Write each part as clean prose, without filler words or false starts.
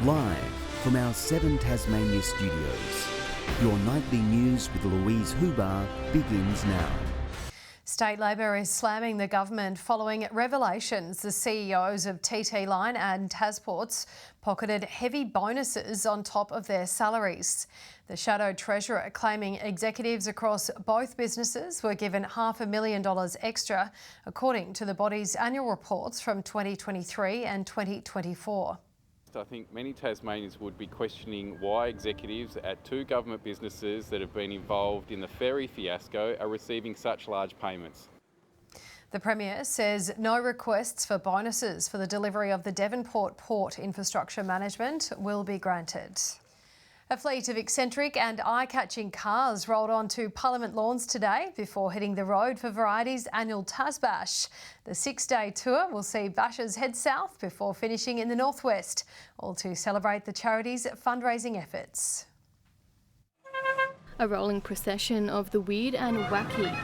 Live from our 7 Tasmania studios, your nightly news with Louise Huber begins now. State Labor is slamming the government following revelations the CEOs of TT Line and Tasports pocketed heavy bonuses on top of their salaries. The Shadow Treasurer claiming executives across both businesses were given $500,000 extra, according to the body's annual reports from 2023 and 2024. I think many Tasmanians would be questioning why executives at 2 government businesses that have been involved in the ferry fiasco are receiving such large payments. The Premier says no requests for bonuses for the delivery of the Devonport Port infrastructure management will be granted. A fleet of eccentric and eye-catching cars rolled onto Parliament lawns today before hitting the road for Variety's annual Tasbash. The 6-day tour will see bashers head south before finishing in the northwest, all to celebrate the charity's fundraising efforts. A rolling procession of the weird and wacky.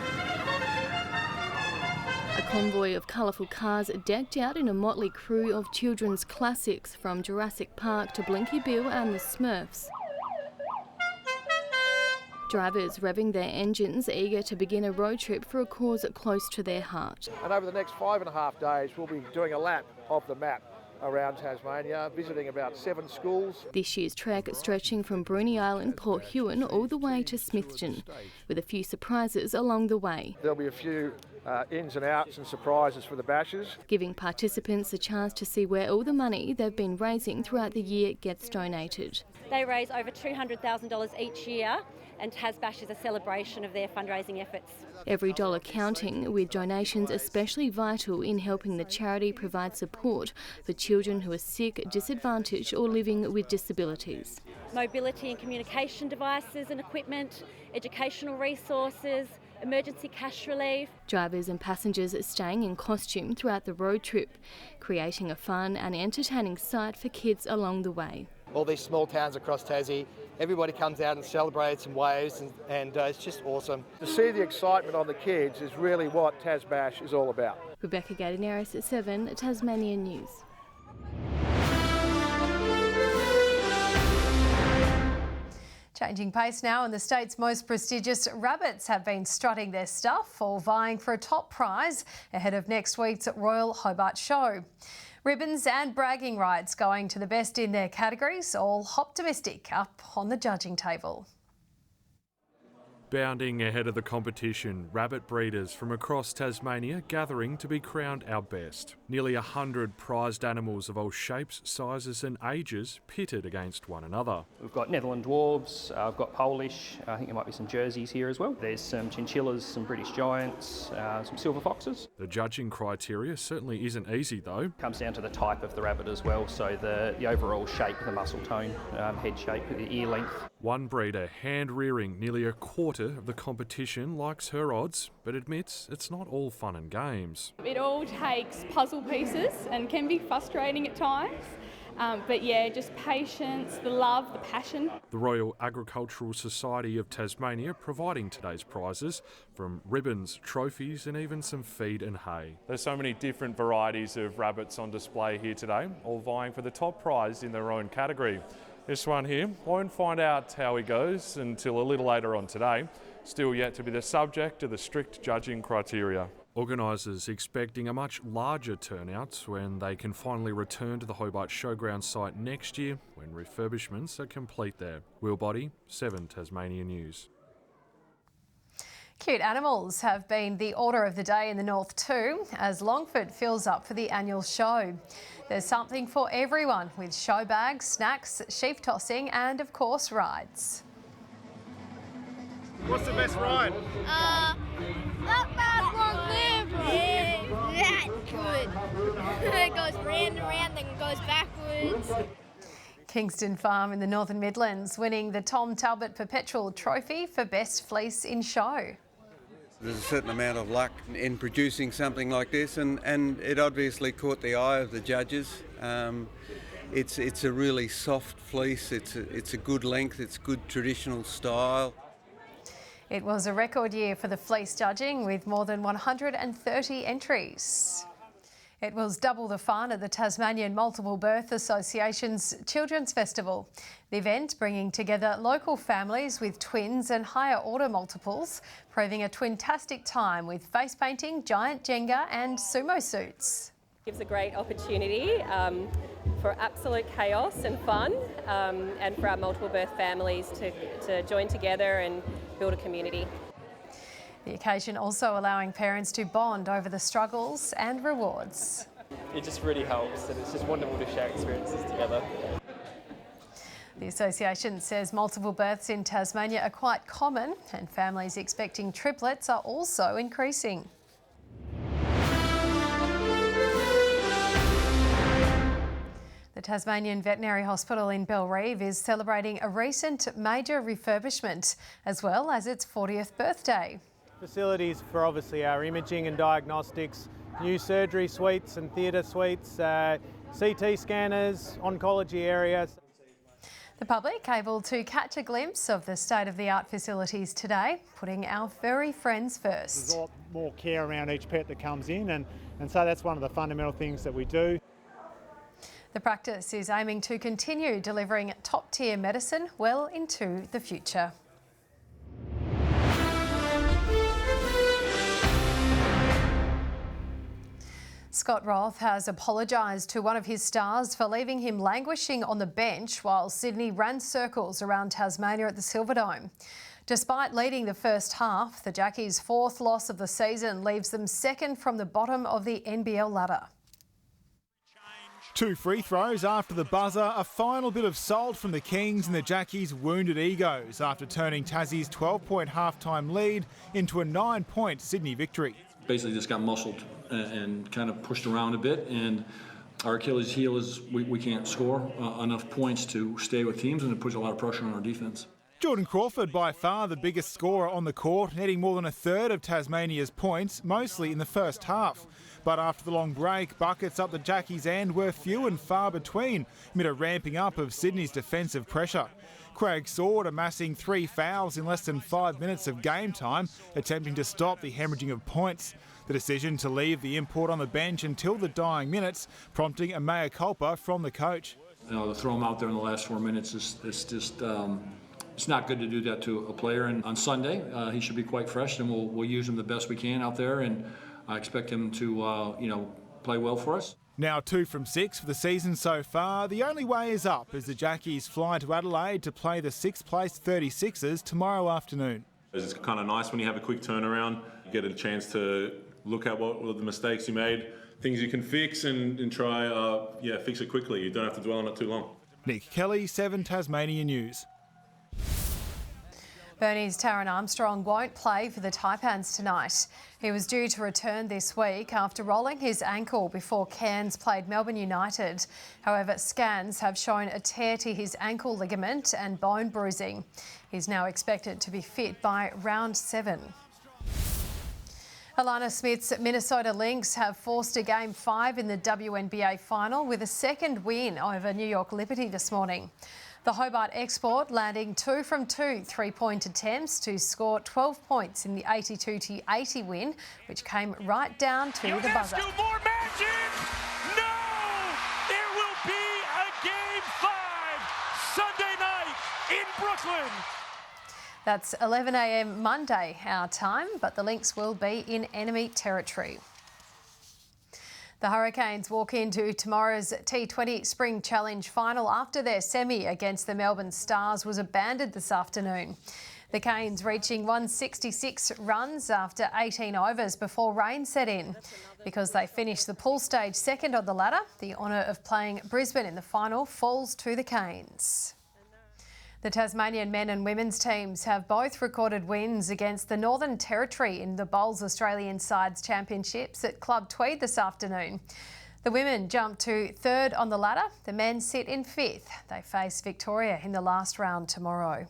A convoy of colourful cars decked out in a motley crew of children's classics from Jurassic Park to Blinky Bill and the Smurfs. Drivers revving their engines, eager to begin a road trip for a cause close to their heart. And over the next 5.5 days, we'll be doing a lap of the map around Tasmania, visiting about 7 schools. This year's trek stretching from Bruny Island, Port Huon, all the way to Smithton, with a few surprises along the way. There'll be a few ins and outs and surprises for the bashers, giving participants a chance to see where all the money they've been raising throughout the year gets donated. They raise over $200,000 each year, and Tasbash is a celebration of their fundraising efforts. Every dollar counting, with donations especially vital in helping the charity provide support for children who are sick, disadvantaged or living with disabilities. Mobility and communication devices and equipment, educational resources, emergency cash relief. Drivers and passengers staying in costume throughout the road trip, creating a fun and entertaining sight for kids along the way. All these small towns across Tassie, everybody comes out and celebrates and waves and it's just awesome. To see the excitement on the kids is really what Tasbash is all about. Rebecca Gadineris at 7, Tasmania News. Changing pace now, and the state's most prestigious rabbits have been strutting their stuff, all vying for a top prize ahead of next week's Royal Hobart Show. Ribbons and bragging rights going to the best in their categories, all optimistic up on the judging table. Bounding ahead of the competition, rabbit breeders from across Tasmania gathering to be crowned our best. Nearly 100 prized animals of all shapes, sizes and ages pitted against one another. We've got Netherland Dwarves, I've got Polish, I think there might be some Jerseys here as well. There's some chinchillas, some British Giants, some silver foxes. The judging criteria certainly isn't easy though. Comes down to the type of the rabbit as well, so the overall shape, the muscle tone, head shape, the ear length. One breeder hand-rearing nearly a quarter of the competition likes her odds, but admits it's not all fun and games. It all takes puzzle pieces and can be frustrating at times, but yeah, just patience, the love, the passion. The Royal Agricultural Society of Tasmania providing today's prizes, from ribbons, trophies and even some feed and hay. There's so many different varieties of rabbits on display here today, all vying for the top prize in their own category. This one here, won't find out how he goes until a little later on today, still yet to be the subject of the strict judging criteria. Organisers expecting a much larger turnout when they can finally return to the Hobart Showground site next year when refurbishments are complete there. Will Body, 7 Tasmania News. Cute animals have been the order of the day in the north too, as Longford fills up for the annual show. There's something for everyone with show bags, snacks, sheep tossing and of course rides. What's the best ride? That bad one there. Yeah, that's good. It goes round and round, then goes backwards. Kingston Farm in the Northern Midlands winning the Tom Talbot Perpetual Trophy for Best Fleece in Show. There's a certain amount of luck in producing something like this, and it obviously caught the eye of the judges. It's a really soft fleece, it's a good length, it's good traditional style. It was a record year for the fleece judging with more than 130 entries. It was double the fun at the Tasmanian Multiple Birth Association's Children's Festival. The event bringing together local families with twins and higher order multiples, proving a twintastic time with face painting, giant Jenga and sumo suits. Gives a great opportunity for absolute chaos and fun, and for our multiple birth families to join together and build a community. The occasion also allowing parents to bond over the struggles and rewards. It just really helps, and it's just wonderful to share experiences together. The association says multiple births in Tasmania are quite common, and families expecting triplets are also increasing. The Tasmanian Veterinary Hospital in Bellerive is celebrating a recent major refurbishment, as well as its 40th birthday. Facilities for obviously our imaging and diagnostics, new surgery suites and theatre suites, CT scanners, oncology areas. The public able to catch a glimpse of the state-of-the-art facilities today, putting our furry friends first. There's a lot more care around each pet that comes in, and so that's one of the fundamental things that we do. The practice is aiming to continue delivering top-tier medicine well into the future. Scott Roth has apologised to one of his stars for leaving him languishing on the bench while Sydney ran circles around Tasmania at the Silverdome. Despite leading the first half, the Jackies' fourth loss of the season leaves them second from the bottom of the NBL ladder. 2 free throws after the buzzer, a final bit of salt from the Kings and the Jackies' wounded egos after turning Tassie's 12-point halftime lead into a 9-point Sydney victory. Basically just got muscled and kind of pushed around a bit, and our Achilles heel is we can't score enough points to stay with teams, and it puts a lot of pressure on our defence. Jordan Crawford, by far the biggest scorer on the court, netting more than a third of Tasmania's points, mostly in the first half. But after the long break, buckets up the Jackies' end were few and far between, amid a ramping up of Sydney's defensive pressure. Craig Sword amassing 3 fouls in less than 5 minutes of game time, attempting to stop the hemorrhaging of points. The decision to leave the import on the bench until the dying minutes, prompting a mea culpa from the coach. You know, to throw him out there in the last 4 minutes is just it's not good to do that to a player. And on Sunday, he should be quite fresh, and we'll use him the best we can out there. And I expect him to play well for us. Now 2 from 6 for the season so far. The only way is up as the Jackies fly to Adelaide to play the 6th place 36ers tomorrow afternoon. It's kind of nice when you have a quick turnaround. You get a chance to look at what were the mistakes you made, things you can fix, and try fix it quickly. You don't have to dwell on it too long. Nick Kelly, 7 Tasmania News. Burnie's Taron Armstrong won't play for the Taipans tonight. He was due to return this week after rolling his ankle before Cairns played Melbourne United. However, scans have shown a tear to his ankle ligament and bone bruising. He's now expected to be fit by round 7. Alana Smith's Minnesota Lynx have forced a Game 5 in the WNBA final with a second win over New York Liberty this morning. The Hobart Export landing 2 from 2 three-point attempts to score 12 points in the 82-80 win, which came right down to the buzzer. More magic! No! There will be a Game 5 Sunday night in Brooklyn. That's 11 a.m. Monday, our time, but the Lynx will be in enemy territory. The Hurricanes walk into tomorrow's T20 Spring Challenge final after their semi against the Melbourne Stars was abandoned this afternoon. The Canes reaching 166 runs after 18 overs before rain set in. Because they finished the pool stage second on the ladder, the honour of playing Brisbane in the final falls to the Canes. The Tasmanian men and women's teams have both recorded wins against the Northern Territory in the Bowls Australian Sides Championships at Club Tweed this afternoon. The women jumped to 3rd on the ladder. The men sit in 5th. They face Victoria in the last round tomorrow.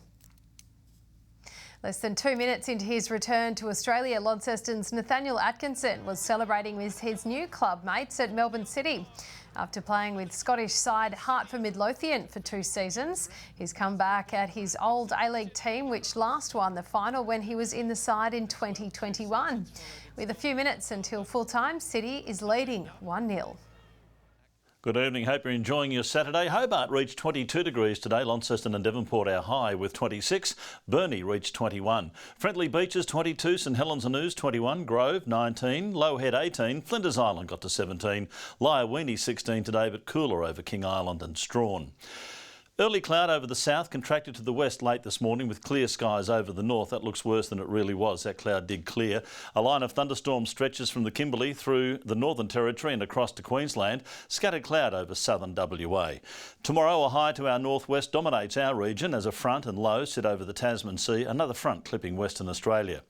Less than 2 minutes into his return to Australia, Launceston's Nathaniel Atkinson was celebrating with his new club mates at Melbourne City. After playing with Scottish side Hertford Midlothian for 2 seasons, he's come back at his old A-League team, which last won the final when he was in the side in 2021. With a few minutes until full-time, City is leading 1-0. Good evening, hope you're enjoying your Saturday. Hobart reached 22 degrees today, Launceston and Devonport our high with 26, Burnie reached 21. Friendly Beaches 22, St Helens and Ouse 21, Grove 19, Low Head 18, Flinders Island got to 17, Lyawini 16 today but cooler over King Island and Strawn. Early cloud over the south, contracted to the west late this morning with clear skies over the north. That looks worse than it really was. That cloud did clear. A line of thunderstorms stretches from the Kimberley through the Northern Territory and across to Queensland. Scattered cloud over southern WA. Tomorrow a high to our northwest dominates our region as a front and low sit over the Tasman Sea. Another front clipping Western Australia.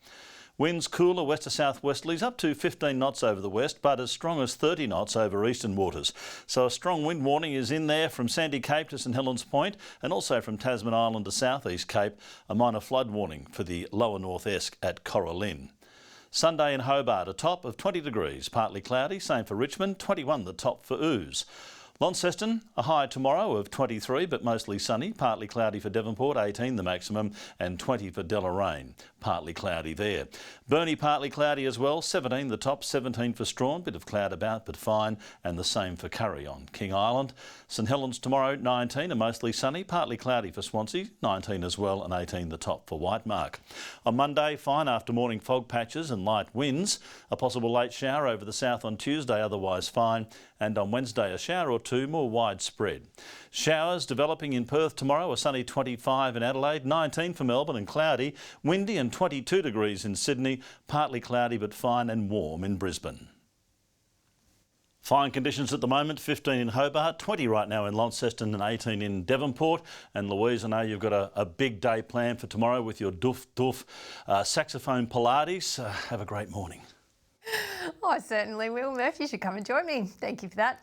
Winds cooler west to southwesterlies up to 15 knots over the west, but as strong as 30 knots over eastern waters. So a strong wind warning is in there from Sandy Cape to St Helens Point and also from Tasman Island to South East Cape. A minor flood warning for the lower North Esk at Coralline. Sunday in Hobart, a top of 20 degrees, partly cloudy, same for Richmond, 21 the top for Ouse. Launceston, a high tomorrow of 23 but mostly sunny, partly cloudy for Devonport, 18 the maximum and 20 for Deloraine, partly cloudy there. Burnie partly cloudy as well, 17 the top, 17 for Strawn, bit of cloud about but fine, and the same for Curry on King Island. St Helens tomorrow 19 and mostly sunny, partly cloudy for Swansea, 19 as well and 18 the top for Whitemark. On Monday, fine after morning fog patches and light winds, a possible late shower over the south on Tuesday, otherwise fine, and on Wednesday a shower or two more widespread. Showers developing in Perth tomorrow, a sunny 25 in Adelaide, 19 for Melbourne and cloudy, windy and 22 degrees in Sydney, partly cloudy but fine and warm in Brisbane. Fine conditions at the moment, 15 in Hobart, 20 right now in Launceston and 18 in Devonport. And Louise, I know you've got a big day planned for tomorrow with your doof saxophone Pilates. Have a great morning. Oh, I certainly will, Murph. You should come and join me. Thank you for that.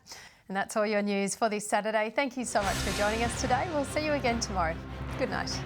And that's all your news for this Saturday. Thank you so much for joining us today. We'll see you again tomorrow. Good night.